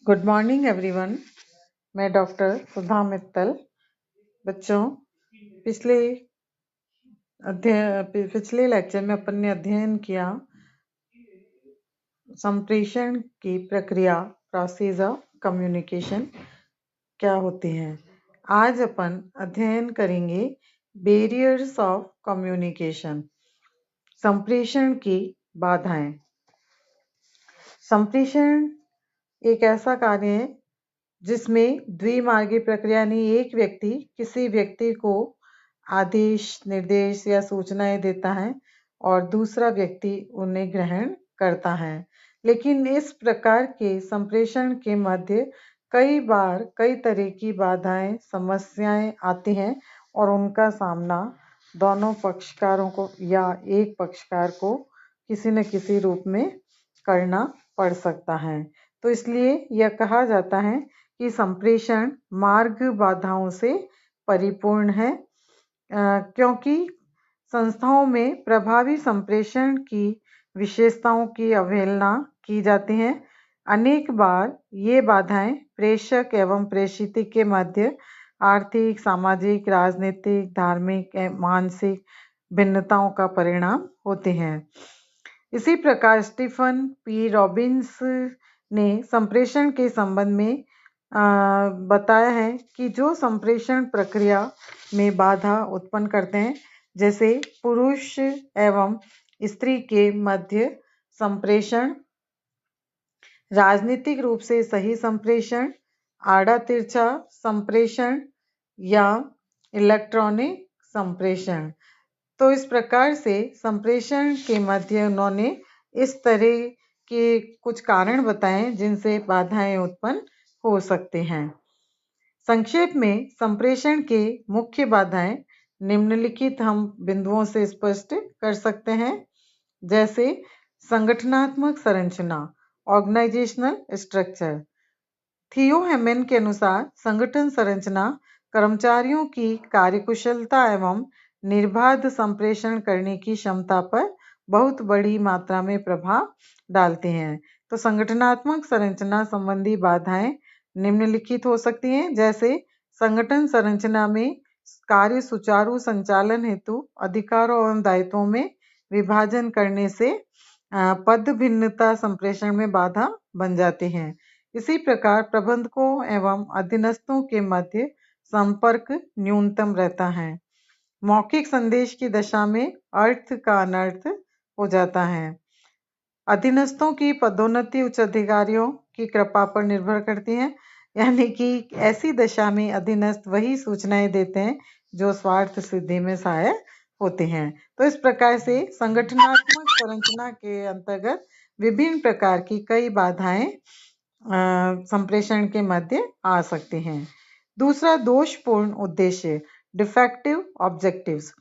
Good morning everyone. मैं doctor सुधा मित्तल। बच्चों, पिछले लेक्चर में अपन ने अध्ययन किया संप्रेषण की प्रक्रिया, प्रोसेस ऑफ कम्युनिकेशन क्या होती है। आज अपन अध्ययन करेंगे बैरियर्स ऑफ कम्युनिकेशन, संप्रेषण की बाधाएं। संप्रेषण एक ऐसा कार्य है जिसमें द्विमार्गी प्रक्रिया यानी एक व्यक्ति किसी व्यक्ति को आदेश, निर्देश या सूचनाएं देता है और दूसरा व्यक्ति उन्हें ग्रहण करता है। लेकिन इस प्रकार के संप्रेषण के मध्य कई बार कई तरह की बाधाएं, समस्याएं आती हैं और उनका सामना दोनों पक्षकारों को या एक पक्षकार को किसी न किसी रूप में करना पड़ सकता है। तो इसलिए यह कहा जाता है कि संप्रेषण मार्ग बाधाओं से परिपूर्ण है, क्योंकि संस्थाओं में प्रभावी संप्रेषण की विशेषताओं की अवहेलना की जाती है। अनेक बार ये बाधाएं प्रेषक एवं प्रेषित के मध्य आर्थिक, सामाजिक, राजनीतिक, धार्मिक एवं मानसिक भिन्नताओं का परिणाम होते हैं। इसी प्रकार स्टीफन पी रॉबिन्स ने संप्रेषण के संबंध में बताया है कि जो संप्रेषण प्रक्रिया में बाधा उत्पन्न करते हैं, जैसे पुरुष एवं स्त्री के मध्य संप्रेषण, राजनीतिक रूप से सही संप्रेषण, आड़ा तिरछा संप्रेषण या इलेक्ट्रॉनिक संप्रेषण। तो इस प्रकार से संप्रेषण के मध्य उन्होंने इस तरह के कुछ कारण बताए जिनसे बाधाएं उत्पन्न हो सकते हैं। संक्षेप में संप्रेषण के मुख्य बाधाएं निम्नलिखित हम बिंदुओं से स्पष्ट कर सकते हैं। जैसे संगठनात्मक संरचना, ऑर्गेनाइजेशनल स्ट्रक्चर। थियो हेमन के अनुसार संगठन संरचना कर्मचारियों की कार्यकुशलता एवं निर्बाध संप्रेषण करने की क्षमता पर बहुत बड़ी मात्रा में प्रभाव डालते हैं। तो संगठनात्मक संरचना संबंधी बाधाएं निम्नलिखित हो सकती हैं। जैसे संगठन संरचना में कार्य सुचारू संचालन हेतु अधिकारों एवं दायित्वों में विभाजन करने से पद भिन्नता संप्रेषण में बाधा बन जाती है। इसी प्रकार प्रबंधकों एवं अधीनस्थों के मध्य संपर्क न्यूनतम रहता है। मौखिक संदेश की दशा में अर्थ का अनर्थ हो जाता है। अधीनस्थों की पदोन्नति उच्च अधिकारियों की कृपा पर निर्भर करती है, यानी कि ऐसी दशा में अधीनस्थ वही सूचनाएं देते हैं जो स्वार्थ सिद्धि में सहायक होते हैं। तो इस प्रकार से संगठनात्मक संरचना के अंतर्गत विभिन्न प्रकार की कई बाधाएं संप्रेषण के मध्य आ सकती हैं। दूसरा, दोषपूर्ण उद्देश्य, डिफेक्टिव ऑब्जेक्टिव्स।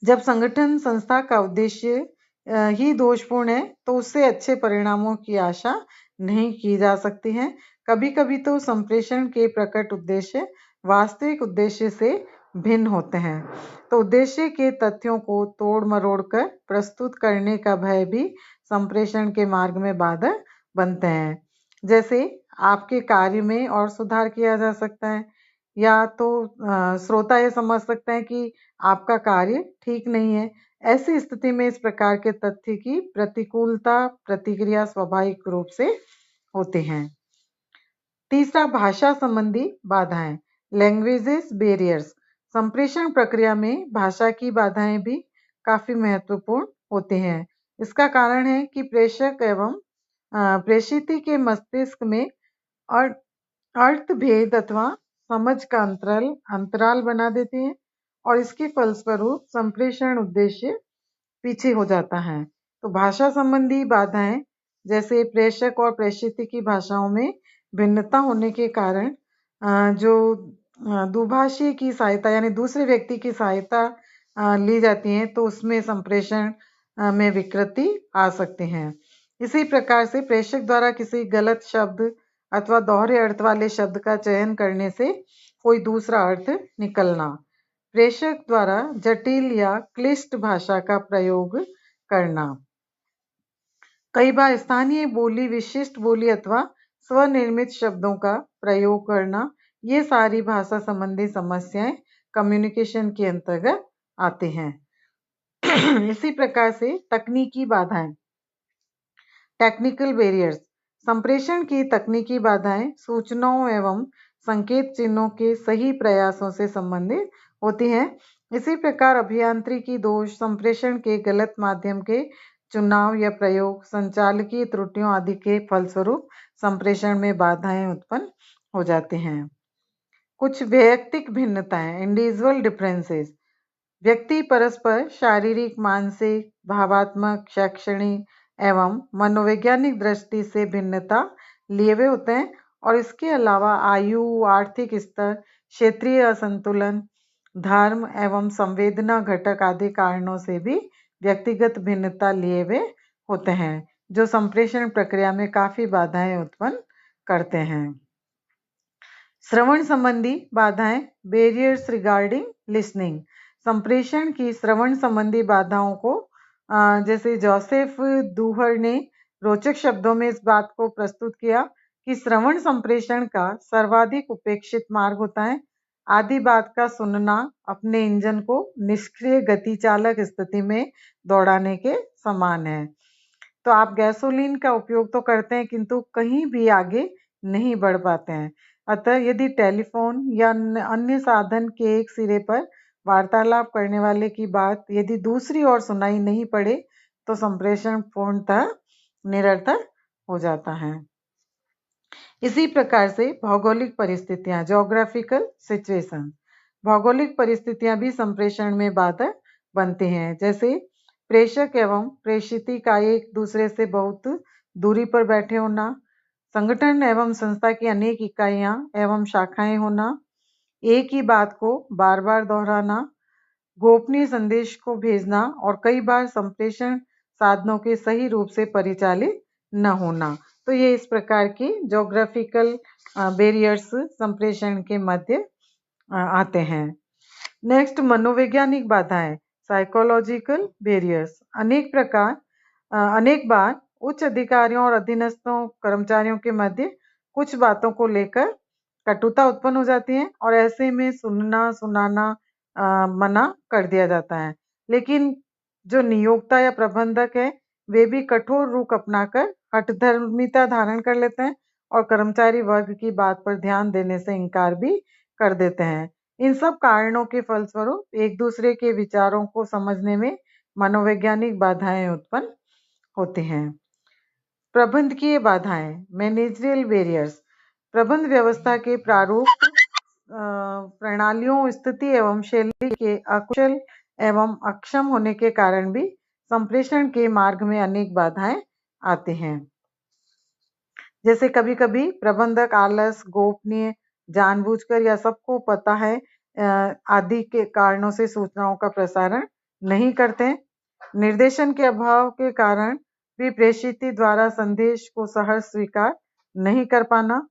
जब संगठन संस्था का उद्देश्य ही दोषपूर्ण है तो उससे अच्छे परिणामों की आशा नहीं की जा सकती है। कभी कभी तो संप्रेषण के प्रकट उद्देश्य वास्तविक उद्देश्य से भिन्न होते हैं। तो उद्देश्य के तथ्यों को तोड़ मरोड़ कर प्रस्तुत करने का भय भी संप्रेषण के मार्ग में बाधक बनते हैं। जैसे आपके कार्य में और सुधार किया जा सकता है, या तो श्रोता ये समझ सकता है कि आपका कार्य ठीक नहीं है। ऐसी स्थिति में इस प्रकार के तथ्य की प्रतिकूलता प्रतिक्रिया स्वाभाविक रूप से होते हैं। तीसरा, भाषा संबंधी बाधाएं, लैंग्वेजेस बैरियर्स। संप्रेषण प्रक्रिया में भाषा की बाधाएं भी काफी महत्वपूर्ण होते हैं। इसका कारण है कि प्रेषक एवं प्रेषित के मस्तिष्क में अर्थ भेद अथवा समझ का अंतराल बना देते हैं और इसके फलस्वरूप संप्रेषण उद्देश्य पीछे हो जाता है। तो भाषा संबंधी बाधाएं, जैसे प्रेषक और प्रेषित की भाषाओं में भिन्नता होने के कारण जो दुभाषी की सहायता यानी दूसरे व्यक्ति की सहायता ली जाती है तो उसमें संप्रेषण में विकृति आ सकते हैं। इसी प्रकार से प्रेषक द्वारा किसी गलत शब्द अथवा दोहरे अर्थ वाले शब्द का चयन करने से कोई दूसरा अर्थ निकलना, प्रेषक द्वारा जटिल या क्लिष्ट भाषा का प्रयोग करना, कई बार स्थानीय बोली, विशिष्ट बोली अथवा स्वनिर्मित शब्दों का प्रयोग करना, ये सारी भाषा संबंधी समस्याएं कम्युनिकेशन के अंतर्गत आते हैं। इसी प्रकार से तकनीकी बाधाएं, टेक्निकल बैरियर्स, संप्रेषण की तकनीकी बाधाएं सूचनाओं एवं संकेत चिन्हों के सही प्रयासों से संबंधित होती हैं। इसी प्रकार अभियांत्रिकी दोष, संप्रेषण के गलत माध्यम के चुनाव या प्रयोग, संचालकीय त्रुटियों आदि के फलस्वरूप संप्रेषण में बाधाएं उत्पन्न हो जाती हैं। कुछ वैयक्तिक भिन्नताएं, इंडिविजुअल डिफरेंसेस, व्यक्ति परस्पर शारीरिक, मानसिक, भावात्मक, शैक्षणिक एवं मनोवैज्ञानिक दृष्टि से भिन्नता लिए हुए होते हैं और इसके अलावा आयु, आर्थिक स्तर, क्षेत्रीय असंतुलन, धर्म एवं संवेदना घटक आदि कारणों से भी व्यक्तिगत भिन्नता लिए हुए होते हैं, जो संप्रेषण प्रक्रिया में काफी बाधाएं उत्पन्न करते हैं। श्रवण संबंधी बाधाएं, बैरियर्स रिगार्डिंग लिसनिंग, संप्रेषण की श्रवण संबंधी बाधाओं को जैसे जोसेफ दूहर ने रोचक शब्दों में इस बात को प्रस्तुत किया कि श्रवण संप्रेषण का सर्वाधिक उपेक्षित मार्ग होता है। आधी बात का सुनना अपने इंजन को निष्क्रिय गति चालक स्थिति में दौड़ाने के समान है। तो आप गैसोलीन का उपयोग तो करते हैं किंतु कहीं भी आगे नहीं बढ़ पाते हैं। अतः यदि टेलीफोन या अन्य साधन के एक सिरे पर वार्तालाप करने वाले की बात यदि दूसरी ओर सुनाई नहीं पड़े तो संप्रेषण पूर्णतः निरर्थक हो जाता है। इसी प्रकार से भौगोलिक परिस्थितियां, ज्योग्राफिकल सिचुएशन, भौगोलिक परिस्थितियां भी संप्रेषण में बाधक बनती हैं। जैसे प्रेषक एवं प्रेषिती का एक दूसरे से बहुत दूरी पर बैठे होना, संगठन एवं संस्था की अनेक इकाइयां एवं शाखाएं होना, एक ही बात को बार बार दोहराना, गोपनीय संदेश को भेजना और कई बार संप्रेषण साधनों के सही रूप से परिचालित न होना। तो ये इस प्रकार की ज्योग्राफिकल बैरियर्स संप्रेषण के मध्य आते हैं। नेक्स्ट, मनोवैज्ञानिक बाधाएं, साइकोलॉजिकल बैरियर्स, अनेक बार उच्च अधिकारियों और अधीनस्थों कर्मचारियों के मध्य कुछ बातों को लेकर कटुता उत्पन्न हो जाती है और ऐसे में सुनाना मना कर दिया जाता है। लेकिन जो नियोक्ता या प्रबंधक है वे भी कठोर रुख अपनाकर हठधर्मिता धारण कर लेते हैं और कर्मचारी वर्ग की बात पर ध्यान देने से इनकार भी कर देते हैं। इन सब कारणों के फलस्वरूप एक दूसरे के विचारों को समझने में मनोवैज्ञानिक बाधाएं उत्पन्न होती हैं। प्रबंधकीय बाधाएं, मैनेजरियल बैरियर्स, प्रबंध व्यवस्था के प्रारूप, प्रणालियों, स्थिति एवं शैली के अकुशल एवं अक्षम होने के कारण भी संप्रेषण के मार्ग में अनेक बाधाएं आती हैं। जैसे कभी कभी प्रबंधक आलस, गोपनीय, जानबूझकर या सबको पता है आदि के कारणों से सूचनाओं का प्रसारण नहीं करते। निर्देशन के अभाव के कारण भी प्रेषिती द्वारा संदेश को सहर्ष स्वीकार नहीं कर पाना,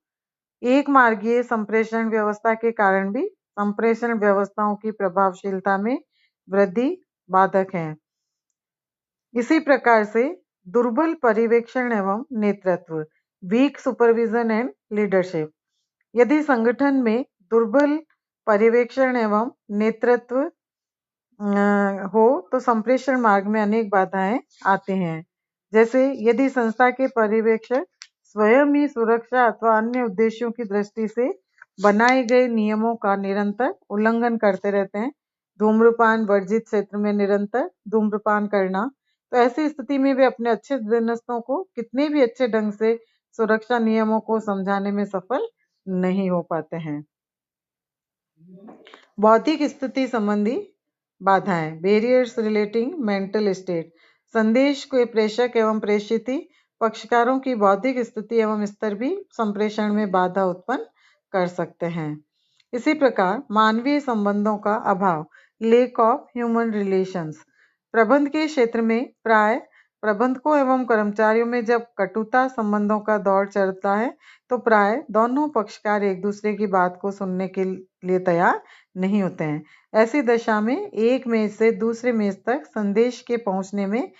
एक मार्गीय संप्रेषण व्यवस्था के कारण भी संप्रेषण व्यवस्थाओं की प्रभावशीलता में वृद्धि बाधक है। इसी प्रकार से दुर्बल पर्यवेक्षण एवं नेतृत्व, वीक सुपरविजन एंड लीडरशिप, यदि संगठन में दुर्बल पर्यवेक्षण एवं नेतृत्व हो तो संप्रेषण मार्ग में अनेक बाधाएं आती हैं। जैसे यदि संस्था के पर्यवेक्षक स्वयं ही सुरक्षा अथवा अन्य उद्देश्यों की दृष्टि से बनाए गए नियमों का निरंतर उल्लंघन करते रहते हैं, धूम्रपान वर्जित क्षेत्र में निरंतर धूम्रपान करना, तो ऐसी स्थिति में वे अपने अच्छे अधीनस्थों को कितने भी अच्छे ढंग से सुरक्षा नियमों को समझाने में सफल नहीं हो पाते हैं। बौद्धिक स्थिति संबंधी बाधाएं, बैरियर्स रिलेटिंग मेंटल स्टेट, संदेश के प्रेषक एवं प्रेषिती पक्षकारों की बौद्धिक स्थिति एवं स्तर भी संप्रेषण में बाधा उत्पन्न कर सकते हैं। इसी प्रकार मानवीय संबंधों का अभाव, लेक ऑफ ह्यूमन रिलेशंस, प्रबंध के क्षेत्र में प्राय प्रबंधकों एवं कर्मचारियों में जब कटुता संबंधों का दौर चलता है तो प्राय दोनों पक्षकार एक दूसरे की बात को सुनने के लिए तैयार नहीं होते हैं। ऐसी दशा में एक मेज से दूसरे मेज तक संदेश के पहुंचने में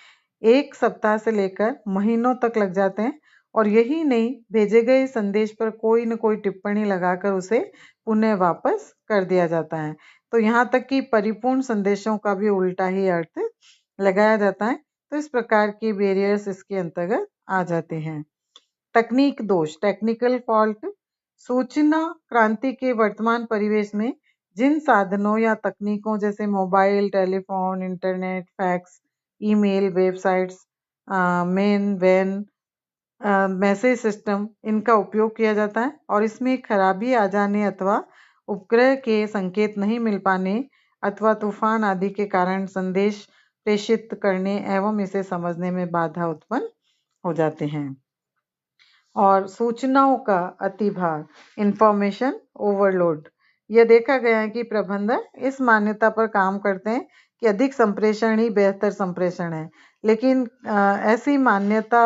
1 सप्ताह से लेकर महीनों तक लग जाते हैं और यही नहीं, भेजे गए संदेश पर कोई न कोई टिप्पणी लगाकर उसे पुनः वापस कर दिया जाता है। तो यहाँ तक कि परिपूर्ण संदेशों का भी उल्टा ही अर्थ लगाया जाता है। तो इस प्रकार के बैरियर्स इसके अंतर्गत आ जाते हैं। तकनीक दोष, टेक्निकल फॉल्ट, सूचना क्रांति के वर्तमान परिवेश में जिन साधनों या तकनीकों जैसे mobile, telephone, internet, fax, email, websites, MAN, वैन, मैसेज सिस्टम, इनका उपयोग किया जाता है और इसमें खराबी आ जाने अथवा उपग्रह के संकेत नहीं मिल पाने अथवा तूफान आदि के कारण संदेश प्रेषित करने एवं इसे समझने में बाधा उत्पन्न हो जाते हैं। और सूचनाओं का अतिभार, इंफॉर्मेशन ओवरलोड, यह देखा गया है कि प्रबंधक इस मान्यता पर काम करते हैं कि अधिक संप्रेषण ही बेहतर संप्रेषण है, लेकिन ऐसी मान्यता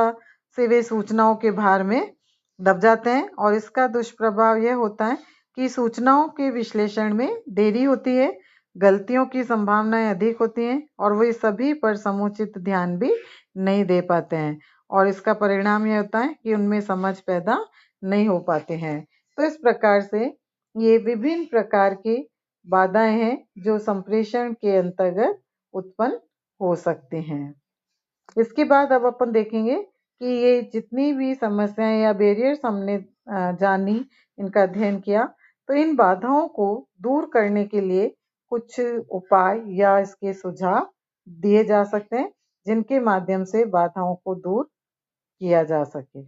से वे सूचनाओं के भार में दब जाते हैं और इसका दुष्प्रभाव यह होता है कि सूचनाओं के विश्लेषण में देरी होती है, गलतियों की संभावनाएं अधिक होती हैं और वे सभी पर समुचित ध्यान भी नहीं दे पाते हैं और इसका परिणाम यह होता है कि उनमें समझ पैदा नहीं हो पाते हैं। तो इस प्रकार से ये विभिन्न प्रकार की बाधाएं हैं जो संप्रेषण के अंतर्गत उत्पन्न हो सकते हैं। इसके बाद अब अपन देखेंगे कि ये जितनी भी समस्याएं या बैरियर्स हमने जानी, इनका अध्ययन किया, तो इन बाधाओं को दूर करने के लिए कुछ उपाय या इसके सुझाव दिए जा सकते हैं जिनके माध्यम से बाधाओं को दूर किया जा सके।